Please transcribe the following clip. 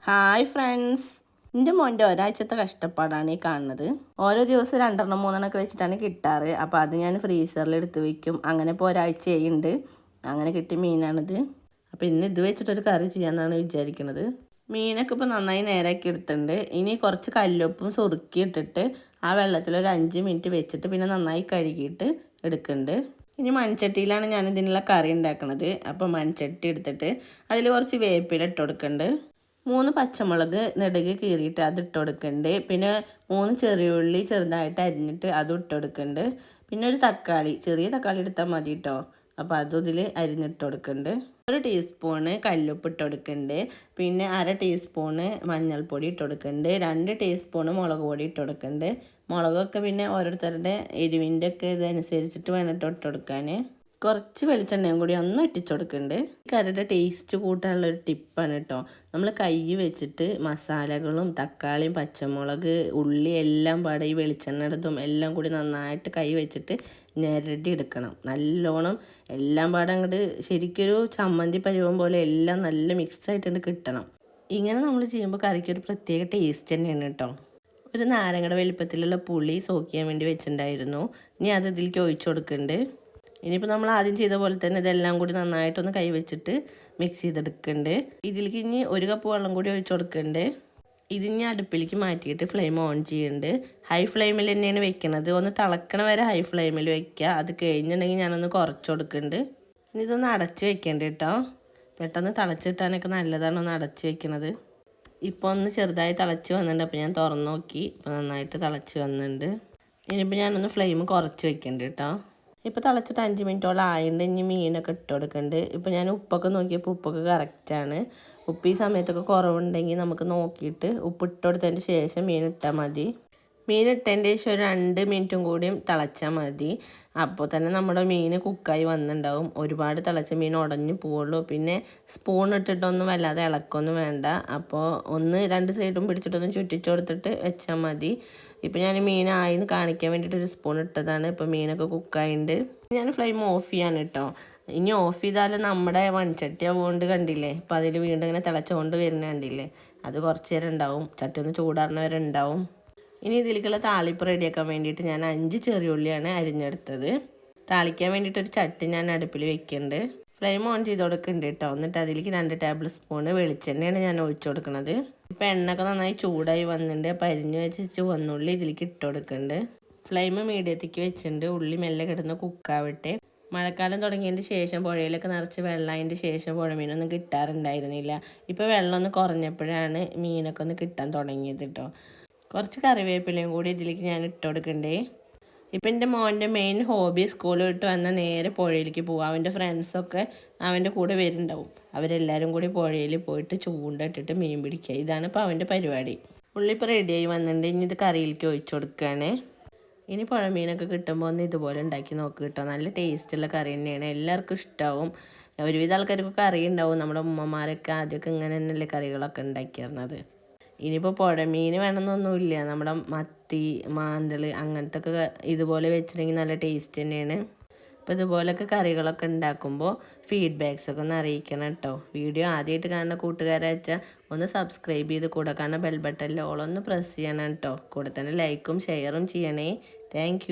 Hi friends, എൻ്റെ മോൻ്റെ ഒരാഴ്ചത്തെ കഷ്ടപ്പാടാണ് ഈ കാണുന്നത്. ഓരോ ദിവസം 2 3 വെച്ചിട്ടാണ് കിട്ടാറ്. അപ്പോൾ അത് ഞാൻ ഫ്രീസറിൽ എടുത്ത് വയ്ക്കും. അങ്ങനെ ഇപ്പോൾ ഒരാഴ്ചയുണ്ട്. അങ്ങനെ കിട്ടിയ മീനാണിത്. അപ്പോൾ ഇന്ന് ഇത് വെച്ചിട്ടൊരു കറി ചെയ്യാമെന്നാണ് വിചാരിക്കുന്നത്. മീനൊക്കെ ഇപ്പോൾ നന്നായി നേരാക്കി എടുത്തിട്ടുണ്ട്. ഇനി കുറച്ച് കല്ലുപ്പും സുറുക്കി ഇട്ടിട്ട് ആ വെള്ളത്തിൽ ഒരു 5 മിനിറ്റ് വെച്ചിട്ട് പിന്നെ നന്നായി കഴുകിയിട്ട് എടുക്കുന്നുണ്ട്. ഇനി മൺചട്ടിയിലാണ് ഞാൻ ഇതിനുള്ള കറി ഉണ്ടാക്കുന്നത്. അപ്പോൾ മൺചട്ടി എടുത്തിട്ട് അതിൽ കുറച്ച് വേപ്പില ഇട്ട് കൊടുക്കുന്നുണ്ട്. 3 പച്ചമുളക് നെടുകെ കീറിയിട്ട് അത് ഇട്ട് കൊടുക്കുന്നുണ്ട്. പിന്നെ 3 ചെറിയുള്ളി ചെറുതായിട്ട് അരിഞ്ഞിട്ട് അതും ഇട്ട് കൊടുക്കുന്നുണ്ട്. പിന്നെ ഒരു തക്കാളി, ചെറിയ തക്കാളി എടുത്താൽ മതി കേട്ടോ. അപ്പോൾ അതും ഇതിൽ അരിഞ്ഞിട്ട് കൊടുക്കുന്നുണ്ട്. 1 ടീസ്പൂണ് കല്ലുപ്പ് ഇട്ട് കൊടുക്കുന്നുണ്ട്. പിന്നെ 1/2 ടീസ്പൂണ് മഞ്ഞൾപ്പൊടി ഇട്ട് കൊടുക്കുന്നുണ്ട്. 2 ടീസ്പൂണ് മുളക് പൊടി ഇട്ട് കൊടുക്കുന്നുണ്ട്. മുളകൊക്കെ പിന്നെ ഓരോരുത്തരുടെ എരിവിൻ്റെ ഒക്കെ ഇതനുസരിച്ചിട്ട് വേണം ഇട്ട് കൊടുക്കാൻ. കുറച്ച് വെളിച്ചെണ്ണയും കൂടി ഒന്ന് ഇട്ടിച്ച് കൊടുക്കുന്നുണ്ട്. കറിയുടെ ടേസ്റ്റ് കൂട്ടാനുള്ളൊരു ടിപ്പാണ് കേട്ടോ. നമ്മൾ കൈ വെച്ചിട്ട് മസാലകളും തക്കാളിയും പച്ചമുളക് ഉള്ളി എല്ലാം പാടെ ഈ വെളിച്ചെണ്ണ എല്ലാം കൂടി നന്നായിട്ട് കൈ വെച്ചിട്ട് ഞെരടി എടുക്കണം. നല്ലോണം എല്ലാം പാടെ അങ്ങോട്ട് ശരിക്കൊരു ചമ്മന്തി പരുവം പോലെ എല്ലാം നല്ല മിക്സായിട്ട് കിട്ടണം. ഇങ്ങനെ നമ്മൾ ചെയ്യുമ്പോൾ കറിക്കൊരു പ്രത്യേക ടേസ്റ്റ് തന്നെയാണ് കേട്ടോ. ഒരു നാരങ്ങയുടെ വലിപ്പത്തിലുള്ള പുളി സോക്ക് ചെയ്യാൻ വേണ്ടി വെച്ചിട്ടുണ്ടായിരുന്നു. ഇനി അത് ഇതിലേക്ക് ഒഴിച്ചു കൊടുക്കുന്നുണ്ട്. ഇനിയിപ്പോൾ നമ്മൾ ആദ്യം ചെയ്ത പോലെ തന്നെ ഇതെല്ലാം കൂടി നന്നായിട്ടൊന്ന് കൈ വെച്ചിട്ട് മിക്സ് ചെയ്തെടുക്കുന്നുണ്ട്. ഇതിലേക്ക് ഇനി 1 കപ്പ് വെള്ളം കൂടി ഒഴിച്ചു കൊടുക്കുന്നുണ്ട്. ഇതിനി അടുപ്പിലേക്ക് മാറ്റിയിട്ട് ഫ്ലെയിം ഓൺ ചെയ്യുന്നുണ്ട്. ഹൈ ഫ്ലെയിമിൽ തന്നെയാണ് വെക്കുന്നത്. ഒന്ന് തിളക്കണ വരെ ഹൈ ഫ്ലെയിമിൽ വെക്കുക. അത് കഴിഞ്ഞിട്ടുണ്ടെങ്കിൽ ഞാനൊന്ന് കുറച്ച് കൊടുക്കുന്നുണ്ട്. ഇനി ഇതൊന്ന് അടച്ച് വെക്കേണ്ട കേട്ടോ. പെട്ടെന്ന് തിളച്ചിട്ടാനൊക്കെ നല്ലതാണ് ഒന്ന് അടച്ച് വെക്കുന്നത്. ഇപ്പോൾ ഒന്ന് ചെറുതായി തിളച്ച് വന്നിട്ടുണ്ട്. അപ്പോൾ ഞാൻ തുറന്ന് നോക്കി. ഇപ്പോൾ നന്നായിട്ട് തിളച്ച് വന്നിട്ടുണ്ട്. ഇനിയിപ്പോൾ ഞാനൊന്ന് ഫ്ലെയിം കുറച്ച് വെക്കേണ്ട കേട്ടോ. ഇപ്പോൾ തിളച്ചിട്ട് 5 മിനിറ്റോളം ആയതുകൊണ്ട് ഇനി മീനൊക്കെ ഇട്ട് കൊടുക്കുന്നുണ്ട്. ഇപ്പോൾ ഞാൻ ഉപ്പൊക്കെ നോക്കിയപ്പോൾ ഉപ്പൊക്കെ കറക്റ്റാണ്. ഉപ്പ് ഈ സമയത്തൊക്കെ കുറവുണ്ടെങ്കിൽ നമുക്ക് നോക്കിയിട്ട് ഉപ്പ് ഇട്ട് കൊടുത്തതിന് ശേഷം മീൻ ഇട്ടാൽ മതി. മീൻ ഇട്ടതിൻ്റെ ശേഷം ഒരു 2 മിനിറ്റും കൂടിയും തിളച്ചാൽ മതി. അപ്പോൾ തന്നെ നമ്മുടെ മീൻ കുക്കായി വന്നിട്ടുണ്ടാവും. ഒരുപാട് തിളച്ച മീൻ ഉടഞ്ഞു പോവുള്ളൂ. പിന്നെ സ്പൂൺ ഇട്ടിട്ടൊന്നും വല്ലാതെ ഇളക്കൊന്നും വേണ്ട. അപ്പോൾ ഒന്ന് 2 സൈഡും പിടിച്ചിട്ടൊന്ന് ചുറ്റിച്ചു കൊടുത്തിട്ട് വെച്ചാൽ മതി. ഇപ്പോൾ ഞാൻ മീനായിന്ന് കാണിക്കാൻ വേണ്ടിയിട്ട് ഒരു സ്പൂൺ ഇട്ടതാണ്. ഇപ്പോൾ മീനൊക്കെ കുക്കായിട്ടുണ്ട്. ഞാൻ ഫ്ലെയിം ഓഫ് ചെയ്യാണ് കേട്ടോ. ഇനി ഓഫ് ചെയ്താലും നമ്മുടെ മൺചട്ടി ആവുകൊണ്ട് കണ്ടില്ലേ, ഇപ്പോൾ അതിൽ വീണ്ടും ഇങ്ങനെ തിളച്ചുകൊണ്ട് വരുന്ന കണ്ടില്ലേ, അത് കുറച്ച് നേരം ഉണ്ടാവും. ചട്ടി ഒന്ന് ചൂടാറുന്നവരെ ഉണ്ടാവും. ഇനി ഇതിലേക്കുള്ള താളിപ്പ് റെഡിയാക്കാൻ വേണ്ടിയിട്ട് ഞാൻ 5 ചെറിയുള്ളിയാണ് അരിഞ്ഞെടുത്തത്. താളിക്കാൻ വേണ്ടിയിട്ട് ഒരു ചട്ടി ഞാൻ അടുപ്പിൽ വെക്കുന്നുണ്ട്. ഫ്ലെയിം ഓൺ ചെയ്ത് കൊടുക്കുന്നുണ്ട് കേട്ടോ. എന്നിട്ട് അതിലേക്ക് 2 ടേബിൾ സ്പൂണ് വെളിച്ചെണ്ണയാണ് ഞാൻ ഒഴിച്ചു കൊടുക്കുന്നത്. ഇപ്പോൾ എണ്ണയൊക്കെ നന്നായി ചൂടായി വന്നിട്ടുണ്ട്. അപ്പോൾ അരിഞ്ഞ് വെച്ച് ചുവന്നുള്ളി ഇതിലേക്ക് ഇട്ട് കൊടുക്കുന്നുണ്ട്. ഫ്ലെയിം മീഡിയത്തേക്ക് വെച്ചിട്ടുണ്ട്. ഉള്ളി മെല്ലെ കിടന്ന് കുക്കാവട്ടെ. മഴക്കാലം തുടങ്ങിയതിന് ശേഷം പുഴയിലൊക്കെ നിറച്ച് വെള്ളമായതിൻ്റെ ശേഷം പുഴമീനൊന്നും കിട്ടാറുണ്ടായിരുന്നില്ല. ഇപ്പോൾ വെള്ളം ഒന്ന് കുറഞ്ഞപ്പോഴാണ് മീനൊക്കെ ഒന്ന് കിട്ടാൻ തുടങ്ങിയത് കേട്ടോ. കുറച്ച് കറിവേപ്പിലയും കൂടി ഇതിലേക്ക് ഞാൻ ഇട്ട് കൊടുക്കണ്ടേ. ഇപ്പം എൻ്റെ മോൻ്റെ മെയിൻ ഹോബി സ്കൂൾ വിട്ട് വന്നാൽ നേരെ പുഴയിലേക്ക് പോകും. അവൻ്റെ ഫ്രണ്ട്സൊക്കെ അവൻ്റെ കൂടെ വരുന്നുണ്ടാവും. അവരെല്ലാവരും കൂടി പുഴയിൽ പോയിട്ട് ചൂണ്ടിട്ടിട്ട് മീൻ പിടിക്കുക. ഇതാണ് ഇപ്പോൾ അവൻ്റെ പരിപാടി. ഉള്ളി ഇപ്പോൾ റെഡിയായി വന്നിട്ടുണ്ട്. ഇനി ഇത് കറിയിലേക്ക് ഒഴിച്ചു കൊടുക്കുകയാണ്. ഇനി പുഴമീനൊക്കെ കിട്ടുമ്പോൾ ഒന്ന് ഇതുപോലെ ഉണ്ടാക്കി നോക്കുക കേട്ടോ. നല്ല ടേസ്റ്റുള്ള കറി തന്നെയാണ്. എല്ലാവർക്കും ഇഷ്ടമാവും. ഒരുവിധ ആൾക്കാർക്കൊക്കെ കറി ഉണ്ടാവും. നമ്മുടെ ഉമ്മമാരൊക്കെ ആദ്യമൊക്കെ ഇങ്ങനെ തന്നെയല്ലേ കറികളൊക്കെ ഉണ്ടാക്കിയിരുന്നത്. ഇനിയിപ്പോൾ പുഴമീൻ വേണമെന്നൊന്നുമില്ല. നമ്മുടെ മത്തി മാന്തൾ അങ്ങനത്തെ ഒക്കെ ഇതുപോലെ വെച്ചിട്ടുണ്ടെങ്കിൽ നല്ല ടേസ്റ്റ് തന്നെയാണ്. അപ്പോൾ ഇതുപോലൊക്കെ കറികളൊക്കെ ഉണ്ടാക്കുമ്പോൾ ഫീഡ്ബാക്സൊക്കെ ഒന്ന് അറിയിക്കണം കേട്ടോ. വീഡിയോ ആദ്യമായിട്ട് കാണുന്ന കൂട്ടുകാരെ വെച്ചാൽ ഒന്ന് സബ്സ്ക്രൈബ് ചെയ്ത് കൂടെ കാണുന്ന ബെൽ ബട്ടണിൽ ഓളൊന്ന് പ്രസ് ചെയ്യണം കേട്ടോ. കൂടെ തന്നെ ലൈക്കും ഷെയറും ചെയ്യണേ. താങ്ക്